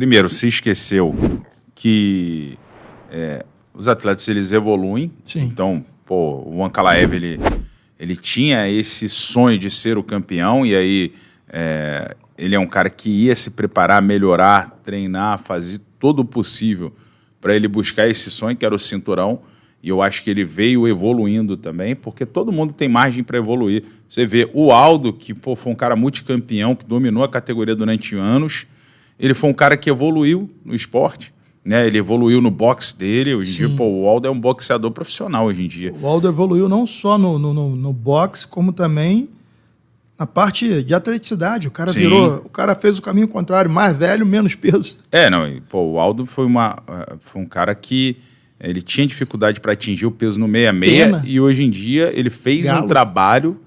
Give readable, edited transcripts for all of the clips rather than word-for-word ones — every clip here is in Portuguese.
primeiro, se esqueceu que os atletas eles evoluem. Sim. Então, pô, o Ankalaev ele tinha esse sonho de ser o campeão, e aí ele é um cara que ia se preparar, melhorar, treinar, fazer todo o possível para ele buscar esse sonho, que era o cinturão. E eu acho que ele veio evoluindo também, porque todo mundo tem margem para evoluir. Você vê o Aldo, que foi um cara multicampeão, que dominou a categoria durante anos. Ele foi um cara que evoluiu no esporte, né? Ele evoluiu no boxe dele. Hoje em dia, o Aldo é um boxeador profissional hoje em dia. O Aldo evoluiu não só no boxe, como também na parte de atleticidade. O cara o cara fez o caminho contrário, mais velho, menos peso. O Aldo foi um cara que ele tinha dificuldade para atingir o peso no 66 e hoje em dia ele fez um trabalho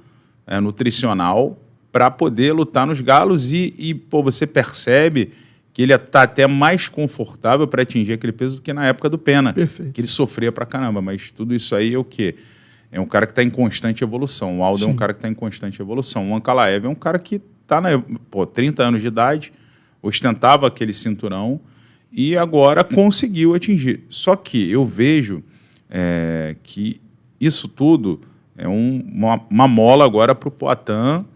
nutricional para poder lutar nos galos e você percebe que ele está até mais confortável para atingir aquele peso do que na época do Pena. Perfeito. Que ele sofria pra caramba, mas tudo isso aí é o quê? É um cara que está em constante evolução. O Aldo é um cara que está em constante evolução. O Ankalaev é um cara que está 30 anos de idade, ostentava aquele cinturão, e agora conseguiu atingir. Só que eu vejo que isso tudo é uma mola agora para o Poatan.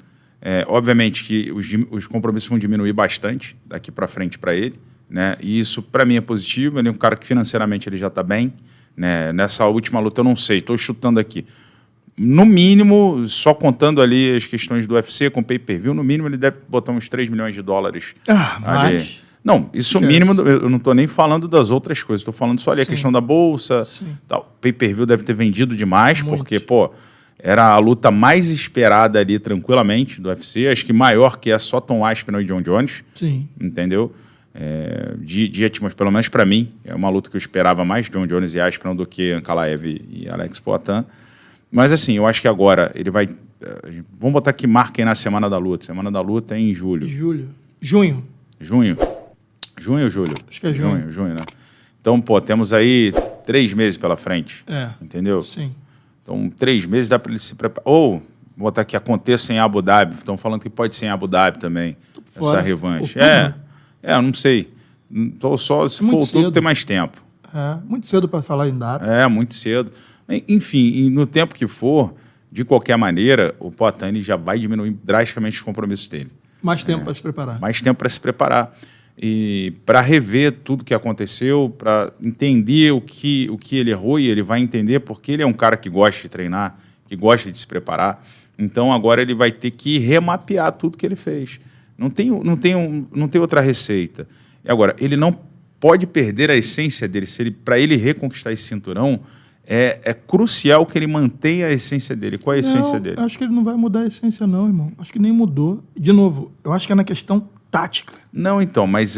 Obviamente que os compromissos vão diminuir bastante daqui para frente para ele, né? E isso para mim é positivo. Ele é um cara que financeiramente ele já está bem, né? Nessa última luta eu não sei, estou chutando aqui. No mínimo, só contando ali as questões do UFC com pay-per-view, no mínimo ele deve botar uns 3 milhões de dólares. Mas... Não, isso é o mínimo, eu não estou nem falando das outras coisas, estou falando só ali a questão da bolsa, tal. Pay-per-view deve ter vendido demais, porque, era a luta mais esperada ali, tranquilamente, do UFC, acho que maior que só Tom Aspinall e John Jones. Sim. Entendeu? Mas pelo menos para mim, é uma luta que eu esperava mais, John Jones e Aspinall, do que Ankalaev e Alex Poatan. Mas assim, eu acho que agora ele vai... Vamos botar aqui, marquem na semana da luta. Semana da luta é em julho. Junho. Junho ou julho? Acho que é junho. Junho, né? Então, temos aí 3 meses pela frente. Entendeu? Sim. Então, 3 meses dá para ele se preparar. Ou, vou botar aqui, aconteça em Abu Dhabi. Estão falando que pode ser em Abu Dhabi também, essa revanche. Eu não sei. Então, só se for tudo, ter mais tempo. Muito cedo para falar em data. Muito cedo. Enfim, no tempo que for, de qualquer maneira, o Poatan já vai diminuir drasticamente os compromissos dele. Mais tempo para se preparar. Mais tempo para se preparar. E para rever tudo que aconteceu, para entender o que ele errou, e ele vai entender porque ele é um cara que gosta de treinar, que gosta de se preparar. Então agora ele vai ter que remapear tudo que ele fez. Não tem outra receita. E agora, ele não pode perder a essência dele. Para ele reconquistar esse cinturão, é crucial que ele mantenha a essência dele. Qual é a essência dele? Eu acho que ele não vai mudar a essência não, irmão. Acho que nem mudou. De novo, eu acho que é na questão tática. Não, então, mas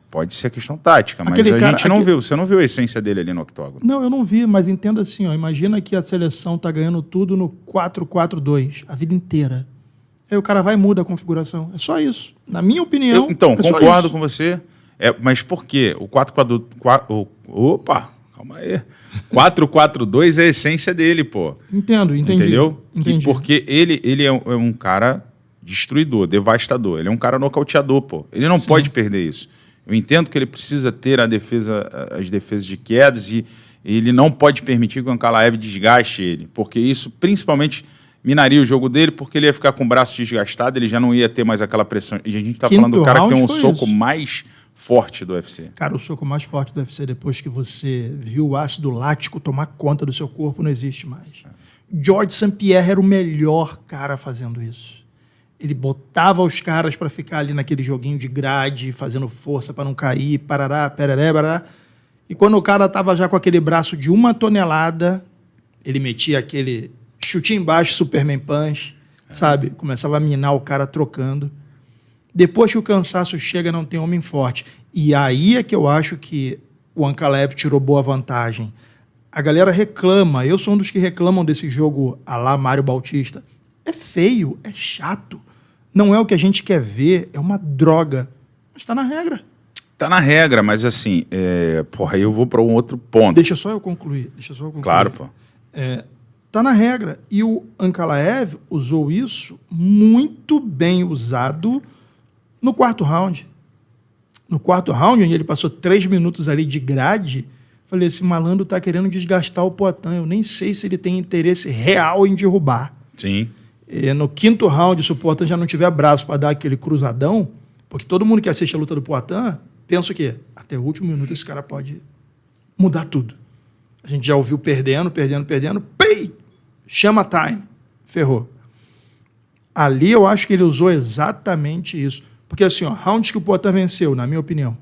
pode ser questão tática, mas gente não viu. Você não viu a essência dele ali no octógono? Não, eu não vi, mas entenda assim, imagina que a seleção tá ganhando tudo no 4-4-2, a vida inteira. Aí o cara vai e muda a configuração. É só isso. Na minha opinião, concordo com você. Mas por quê? O 4-4-2... Opa, calma aí. 4-4-2 é a essência dele, pô. Entendi. Entendeu? Porque ele é um cara destruidor, devastador. Ele é um cara nocauteador, pô. Ele não pode perder isso. Eu entendo que ele precisa ter as defesas de quedas e ele não pode permitir que o Ankalaev desgaste ele, porque isso principalmente minaria o jogo dele, porque ele ia ficar com o braço desgastado, ele já não ia ter mais aquela pressão. E a gente está falando do cara que tem um soco mais forte do UFC. Cara, o soco mais forte do UFC, depois que você viu o ácido lático tomar conta do seu corpo, não existe mais. George St. Pierre era o melhor cara fazendo isso. Ele botava os caras para ficar ali naquele joguinho de grade, fazendo força para não cair, parará, pereré, barará. E quando o cara tava já com aquele braço de 1 tonelada, ele metia aquele chutinho embaixo, Superman Punch, sabe? Começava a minar o cara trocando. Depois que o cansaço chega, não tem homem forte. E aí é que eu acho que o Ankalaev tirou boa vantagem. A galera reclama, eu sou um dos que reclamam desse jogo à la Mário Bautista. É feio, é chato. Não é o que a gente quer ver, é uma droga. Mas tá na regra. Tá na regra, mas assim, aí eu vou para um outro ponto. Deixa só eu concluir. Claro, pô. Tá na regra. E o Ankalaev usou isso muito bem usado no 4º round. No quarto round, onde ele passou 3 minutos ali de grade, falei, esse malandro tá querendo desgastar o Poatan. Eu nem sei se ele tem interesse real em derrubar. Sim. E no quinto round, se o Poatan já não tiver braço para dar aquele cruzadão, porque todo mundo que assiste a luta do Poatan pensa o quê? Até o último minuto esse cara pode mudar tudo. A gente já ouviu perdendo, pei! Chama time. Ferrou. Ali eu acho que ele usou exatamente isso. Porque assim, ó, rounds que o Poatan venceu, na minha opinião.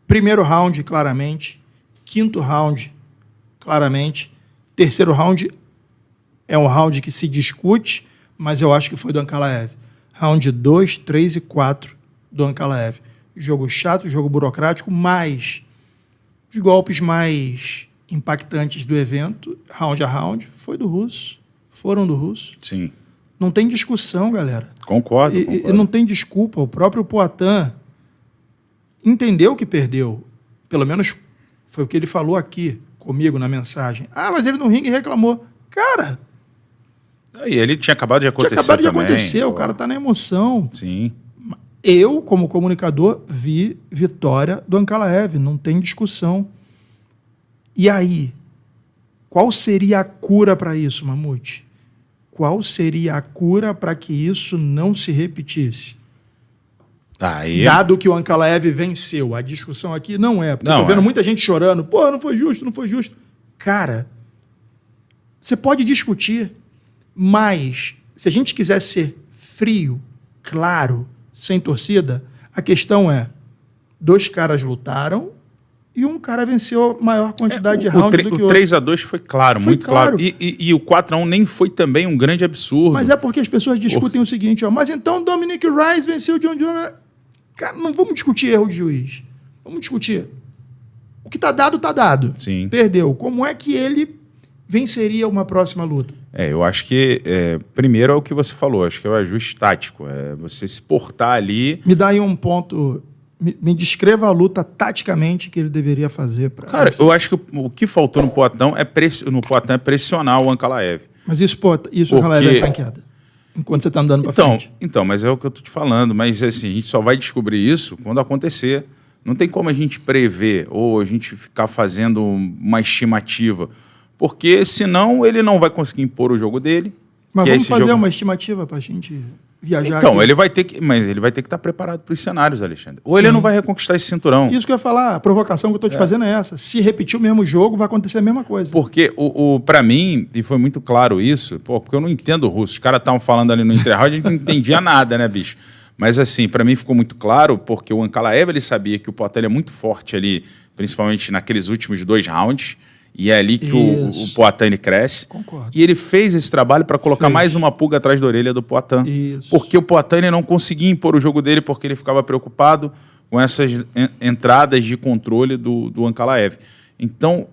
Primeiro round, claramente. Quinto round, claramente. Terceiro round é um round que se discute, mas eu acho que foi do Ankalaev. Round 2, 3 e 4 do Ankalaev. Jogo chato, jogo burocrático, mas os golpes mais impactantes do evento, round a round, foi do russo. Foram do russo. Sim. Não tem discussão, galera. Concordo. E não tem desculpa. O próprio Poatan entendeu que perdeu. Pelo menos foi o que ele falou aqui comigo na mensagem. Ah, mas ele no ringue reclamou. Cara... E ele tinha acabado de acontecer também. Tinha acabado de acontecer, o cara tá na emoção. Sim. Eu, como comunicador, vi vitória do Ankalaev, não tem discussão. E aí, qual seria a cura para isso, Mamute? Qual seria a cura para que isso não se repetisse? Tá, aí... Dado que o Ankalaev venceu, a discussão aqui não é. Porque não, eu tô vendo muita gente chorando. Pô, não foi justo, não foi justo. Cara, você pode discutir, mas se a gente quiser ser frio, claro, sem torcida, a questão é, 2 caras lutaram e um cara venceu a maior quantidade de rounds do que o outro. O 3-2 foi claro, foi muito claro. E o 4-1 nem foi também um grande absurdo. Mas é porque as pessoas discutem o seguinte, ó, mas então Dominic Reyes venceu o John Jones. Cara, não vamos discutir erro de juiz. Vamos discutir. O que tá dado, tá dado. Sim. Perdeu. Como é que ele venceria uma próxima luta? Eu acho que, primeiro é o que você falou, acho que é o ajuste tático. É você se portar ali... Me dá aí um ponto... Me descreva a luta taticamente que ele deveria fazer. Cara, eu acho que o que faltou no Poatan é pressionar o Ankalaev. Mas isso o Ankalaev vai estar em queda. Enquanto você está andando para frente. Então, mas é o que eu estou te falando. Mas assim, a gente só vai descobrir isso quando acontecer. Não tem como a gente prever ou a gente ficar fazendo uma estimativa. Porque senão ele não vai conseguir impor o jogo dele. Mas vamos fazer uma estimativa para a gente viajar. Então, aqui. ele vai ter que estar preparado para os cenários, Alexandre. Ou ele não vai reconquistar esse cinturão. Isso que eu ia falar, a provocação que eu estou te fazendo é essa. Se repetir o mesmo jogo, vai acontecer a mesma coisa. Porque, para mim, e foi muito claro isso, porque eu não entendo o russo. Os caras estavam falando ali no interround, a gente não entendia nada, né, bicho? Mas, assim, para mim ficou muito claro, porque o Ankalaev, ele sabia que o Poatan é muito forte ali, principalmente naqueles últimos 2 rounds. E é ali que o Poatan cresce. Concordo. E ele fez esse trabalho para colocar mais uma pulga atrás da orelha do Poatan. Isso. Porque o Poatan não conseguia impor o jogo dele porque ele ficava preocupado com essas entradas de controle do Ankalaev. Então,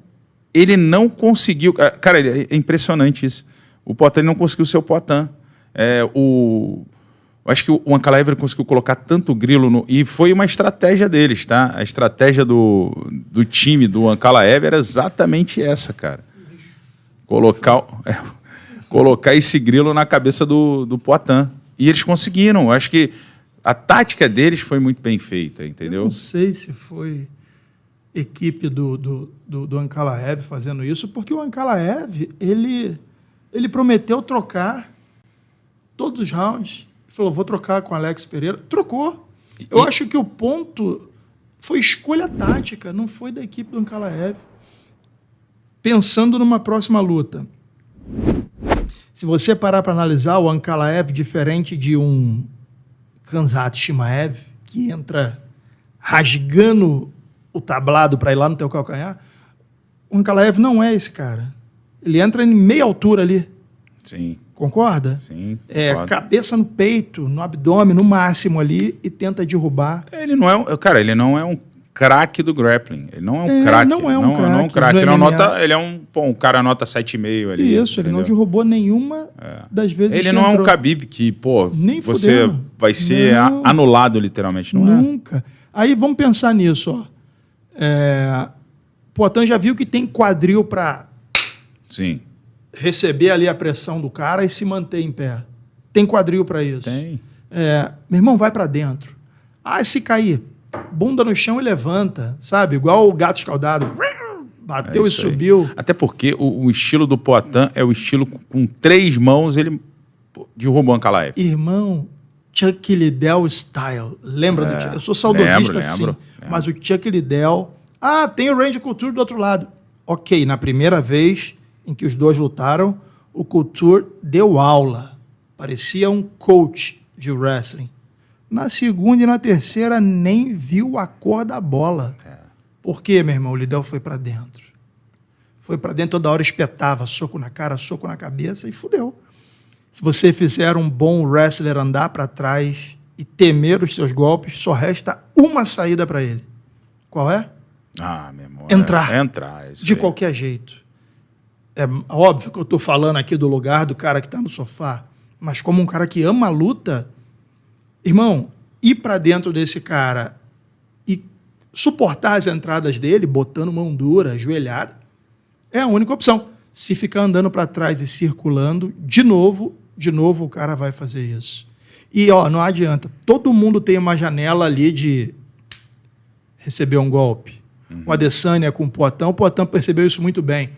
ele não conseguiu... Cara, é impressionante isso. O Poatan não conseguiu ser o Poatan. Eu acho que o Ankalaev conseguiu colocar tanto grilo e foi uma estratégia deles, tá? A estratégia do time do Ankalaev era exatamente essa, cara. Colocar esse grilo na cabeça do Poatan. E eles conseguiram. Eu acho que a tática deles foi muito bem feita, entendeu? Eu não sei se foi equipe do Ankalaev fazendo isso, porque o Ankalaev, ele prometeu trocar todos os rounds. Falou, vou trocar com o Alex Pereira. Trocou. Eu acho que o ponto foi escolha tática, não foi da equipe do Ankalaev. Pensando numa próxima luta. Se você parar para analisar o Ankalaev diferente de um Khamzat Chimaev, que entra rasgando o tablado para ir lá no teu calcanhar, o Ankalaev não é esse cara. Ele entra em meia altura ali. Sim. Concorda? Sim. Cabeça no peito, no abdômen, no máximo ali, e tenta derrubar. Ele não é um craque do grappling. Ele não é um craque. Não é um craque. Ele é um cara nota 7,5 ali. Isso, entendeu? Ele não derrubou nenhuma das vezes ele que não entrou. É um Khabib que, nem você fudendo. Vai ser anulado literalmente, não Nunca. é? Aí vamos pensar nisso, ó. Poatan já viu que tem quadril para Sim. receber ali a pressão do cara e se manter em pé. Tem quadril para isso. Tem. Meu irmão, vai para dentro. Se cair, bunda no chão e levanta, sabe? Igual o gato escaldado. Bateu e subiu. Até porque o estilo do Poatan é o estilo com 3 mãos, ele derruba o Ankalaev. Irmão, Chuck Liddell style. Lembra do Chuck? Eu sou saudosista, lembro. Mas o Chuck Liddell... Ah, tem o Randy Couture do outro lado. Ok, na primeira vez em que os dois lutaram, o Couture deu aula. Parecia um coach de wrestling. Na segunda e na terceira, nem viu a cor da bola. Por quê, meu irmão? O Liddell foi pra dentro. Foi pra dentro, toda hora espetava, soco na cara, soco na cabeça e fudeu. Se você fizer um bom wrestler andar para trás e temer os seus golpes, só resta uma saída para ele. Qual é? Meu irmão. Entrar. Entrar. De qualquer jeito. É óbvio que eu estou falando aqui do lugar do cara que está no sofá, mas como um cara que ama a luta, irmão, ir para dentro desse cara e suportar as entradas dele, botando mão dura, ajoelhada, é a única opção. Se ficar andando para trás e circulando, de novo o cara vai fazer isso. E, não adianta. Todo mundo tem uma janela ali de receber um golpe. O Adesanya com o Poatan percebeu isso muito bem.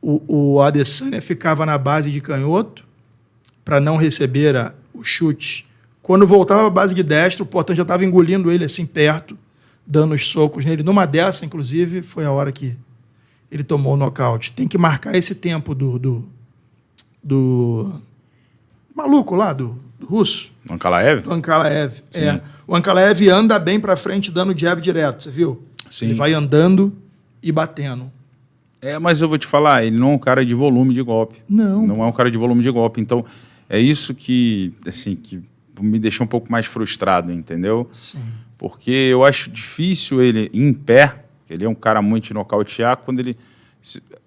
O Adesanya ficava na base de canhoto para não receber o chute. Quando voltava à base de destro, o Poatan já estava engolindo ele assim perto, dando os socos nele. Numa dessa, inclusive, foi a hora que ele tomou o nocaute. Tem que marcar esse tempo do maluco lá, do russo. O Ankalaev? Do Ankalaev. O Ankalaev anda bem pra frente, dando jab direto, você viu? Sim. Ele vai andando e batendo. Mas eu vou te falar, ele não é um cara de volume de golpe. Não. Não é um cara de volume de golpe. Então, é isso que, assim, que me deixou um pouco mais frustrado, entendeu? Sim. Porque eu acho difícil ele, em pé, ele é um cara muito de nocautear, quando ele,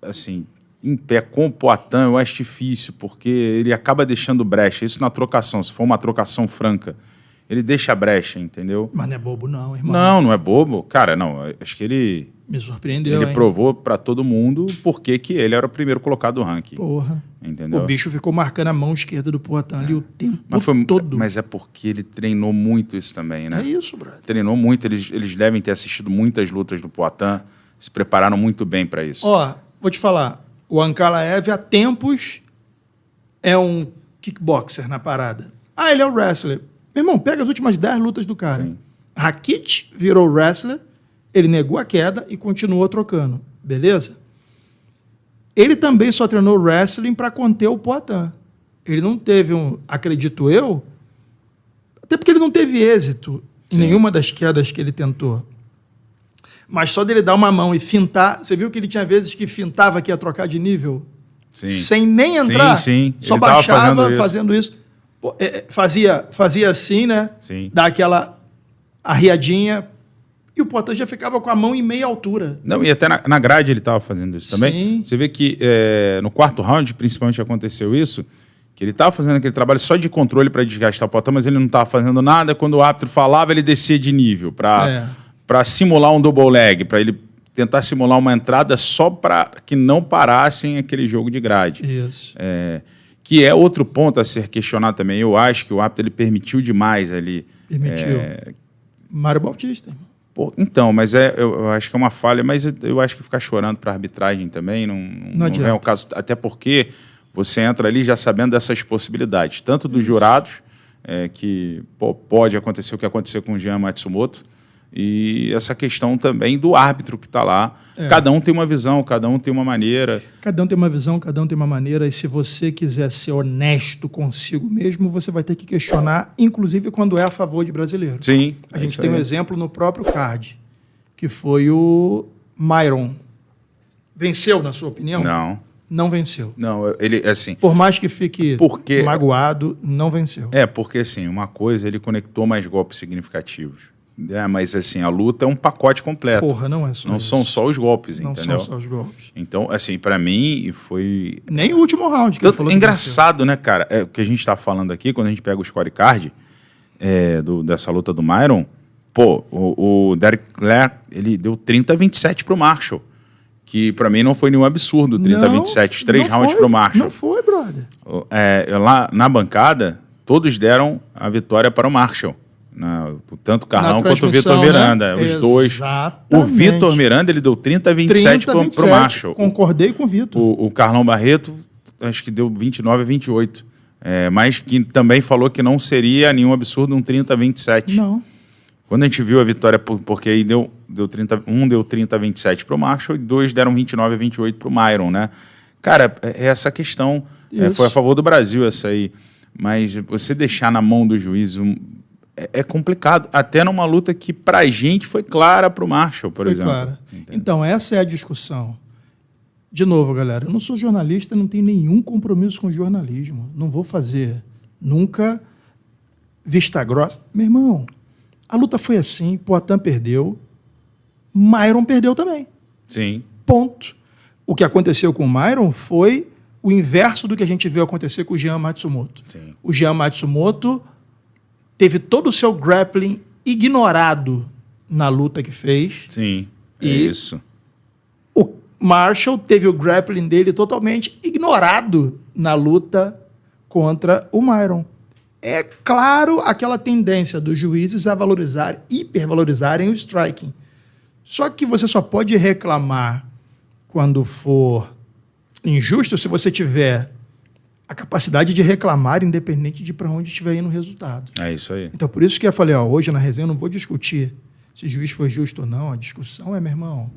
assim, em pé com o Poatan, eu acho difícil, porque ele acaba deixando brecha. Isso na trocação, se for uma trocação franca, ele deixa brecha, entendeu? Mas não é bobo não, irmão. Não é bobo. Cara, não, acho que ele... Me surpreendeu, Ele provou pra todo mundo porque que ele era o primeiro colocado do ranking. Porra. Entendeu? O bicho ficou marcando a mão esquerda do Poatan ali o tempo todo. Mas é porque ele treinou muito isso também, né? É isso, brother. Treinou muito, eles devem ter assistido muitas lutas do Poatan, se prepararam muito bem pra isso. Vou te falar, o Ankalaev há tempos é um kickboxer na parada. Ele é o wrestler. Meu irmão, pega as últimas 10 lutas do cara. Sim. Rakic virou wrestler, ele negou a queda e continuou trocando. Beleza? Ele também só treinou wrestling para conter o Poatan. Ele não teve acredito eu, até porque ele não teve êxito em nenhuma das quedas que ele tentou. Mas só dele dar uma mão e fintar... Você viu que ele tinha vezes que fintava que ia trocar de nível? Sim. Sem nem entrar. Sim. Só ele baixava fazendo isso. Fazia assim, né? Sim. Dar aquela arriadinha... E o Poatan já ficava com a mão em meia altura. Não, e até na grade ele estava fazendo isso também. Sim. Você vê que no quarto round, principalmente, aconteceu isso, que ele estava fazendo aquele trabalho só de controle para desgastar o Poatan, mas ele não estava fazendo nada. Quando o árbitro falava, ele descia de nível para simular um double leg, para ele tentar simular uma entrada só para que não parassem aquele jogo de grade. Isso. Que é outro ponto a ser questionado também. Eu acho que o árbitro ele permitiu demais ali. Permitiu. Mário Bautista, irmão. Então, mas eu acho que é uma falha, mas eu acho que ficar chorando para a arbitragem também não é o caso, até porque você entra ali já sabendo dessas possibilidades, tanto dos jurados, que pode acontecer o que aconteceu com o Jean Matsumoto, e essa questão também do árbitro que está lá. Cada um tem uma visão, cada um tem uma maneira. Cada um tem uma visão, cada um tem uma maneira, e se você quiser ser honesto consigo mesmo, você vai ter que questionar, inclusive quando é a favor de brasileiro. Sim. A gente tem um exemplo no próprio card, que foi o Myron. Venceu, na sua opinião? Não. Não venceu. Não, ele, assim... Por mais que fique magoado, não venceu. Porque, assim, uma coisa, ele conectou mais golpes significativos. Mas, assim, a luta é um pacote completo. Porra, não é só Não isso. são só os golpes, não entendeu? Não são só os golpes. Então, assim, pra mim, foi... Nem o último round que ele falou. Engraçado, né, cara? O que a gente tá falando aqui, quando a gente pega o scorecard dessa luta do Myron, o Derek Clark, ele deu 30-27 pro Marshall. Que pra mim não foi nenhum absurdo, 30-27, os 3 rounds pro Marshall. Não foi, brother. Lá na bancada, todos deram a vitória para o Marshall. Tanto o Carlão quanto o Vitor transmissão, Miranda. né? Os dois. Exatamente. O Vitor Miranda, ele deu 30-27 pro Marshall. Concordei com o Vitor. O Carlão Barreto, acho que deu 29-28. Mas que também falou que não seria nenhum absurdo um 30-27. Não. Quando a gente viu a vitória, porque aí deu 30-27 pro Marshall e 2 deram 29-28 pro Myron, né? Cara, essa questão foi a favor do Brasil, essa aí. Mas você deixar na mão do juiz é complicado. Até numa luta que pra gente foi clara pro Marshall, por exemplo. Clara. Então, essa é a discussão. De novo, galera, eu não sou jornalista, não tenho nenhum compromisso com o jornalismo. Não vou fazer nunca vista grossa. Meu irmão, a luta foi assim, Poatan perdeu, Myron perdeu também. Sim. Ponto. O que aconteceu com o Myron foi o inverso do que a gente viu acontecer com o Jean Matsumoto. Sim. O Jean Matsumoto teve todo o seu grappling ignorado na luta que fez. Sim, isso. O Marshall teve o grappling dele totalmente ignorado na luta contra o Myron. É claro aquela tendência dos juízes a valorizar, hipervalorizarem o striking. Só que você só pode reclamar quando for injusto se você tiver a capacidade de reclamar independente de para onde estiver indo o resultado. É isso aí. Então, por isso que eu falei, hoje na resenha eu não vou discutir se o juiz foi justo ou não. A discussão meu irmão,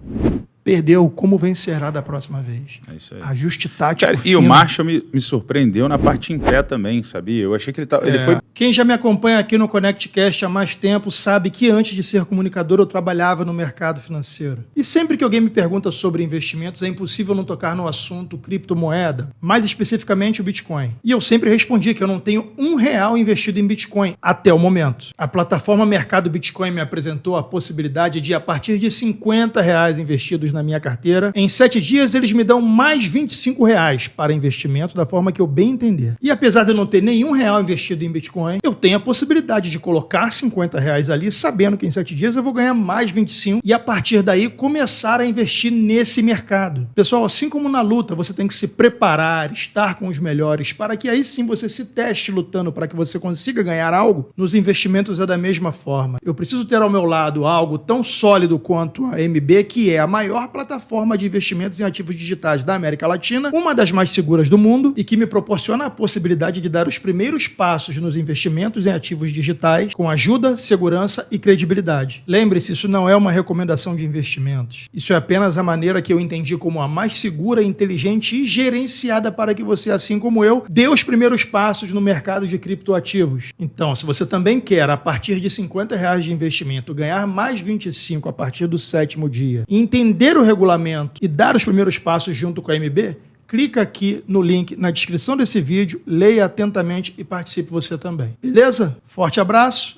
perdeu, como vencerá da próxima vez? É isso aí. Ajuste tático. Cara, e o Marshall me surpreendeu na parte em pé também, sabia? Eu achei que ele foi... Quem já me acompanha aqui no ConnectCast há mais tempo sabe que antes de ser comunicador eu trabalhava no mercado financeiro. E sempre que alguém me pergunta sobre investimentos, é impossível não tocar no assunto criptomoeda, mais especificamente o Bitcoin. E eu sempre respondi que eu não tenho R$1 investido em Bitcoin até o momento. A plataforma Mercado Bitcoin me apresentou a possibilidade de, a partir de R$50 investidos na minha carteira, em 7 dias eles me dão mais R$25 para investimento da forma que eu bem entender. E apesar de eu não ter nenhum real investido em Bitcoin, eu tenho a possibilidade de colocar R$50 ali, sabendo que em 7 dias eu vou ganhar mais 25 e a partir daí começar a investir nesse mercado. Pessoal, assim como na luta, você tem que se preparar, estar com os melhores, para que aí sim você se teste lutando para que você consiga ganhar algo. Nos investimentos é da mesma forma. Eu preciso ter ao meu lado algo tão sólido quanto a MB, que é a maior plataforma de investimentos em ativos digitais da América Latina, uma das mais seguras do mundo e que me proporciona a possibilidade de dar os primeiros passos nos investimentos em ativos digitais com ajuda, segurança e credibilidade. Lembre-se, isso não é uma recomendação de investimentos. Isso é apenas a maneira que eu entendi como a mais segura, inteligente e gerenciada para que você, assim como eu, dê os primeiros passos no mercado de criptoativos. Então, se você também quer, a partir de R$50 de investimento, ganhar mais 25 a partir do 7º dia, entender o regulamento e dar os primeiros passos junto com a MB, clica aqui no link na descrição desse vídeo, leia atentamente e participe você também. Beleza? Forte abraço